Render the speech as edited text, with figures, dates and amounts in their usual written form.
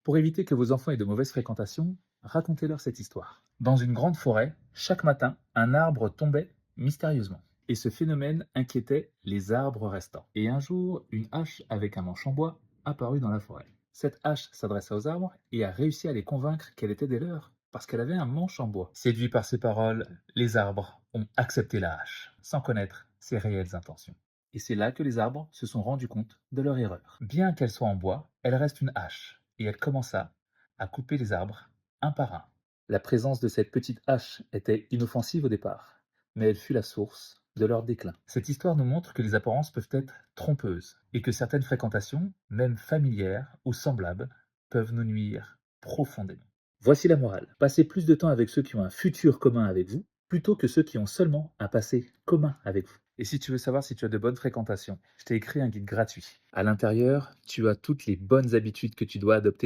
Pour éviter que vos enfants aient de mauvaises fréquentations, racontez-leur cette histoire. Dans une grande forêt, chaque matin, un arbre tombait mystérieusement. Et ce phénomène inquiétait les arbres restants. Et un jour, une hache avec un manche en bois apparut dans la forêt. Cette hache s'adressa aux arbres et a réussi à les convaincre qu'elle était des leurs, parce qu'elle avait un manche en bois. Séduits par ces paroles, les arbres ont accepté la hache, sans connaître ses réelles intentions. Et c'est là que les arbres se sont rendus compte de leur erreur. Bien qu'elle soit en bois, elle reste une hache, et elle commença à couper les arbres un par un. La présence de cette petite hache était inoffensive au départ, mais elle fut la source de leur déclin. Cette histoire nous montre que les apparences peuvent être trompeuses, et que certaines fréquentations, même familières ou semblables, peuvent nous nuire profondément. Voici la morale. Passez plus de temps avec ceux qui ont un futur commun avec vous, plutôt que ceux qui ont seulement un passé commun avec vous. Et si tu veux savoir si tu as de bonnes fréquentations, je t'ai écrit un guide gratuit. À l'intérieur, tu as toutes les bonnes habitudes que tu dois adopter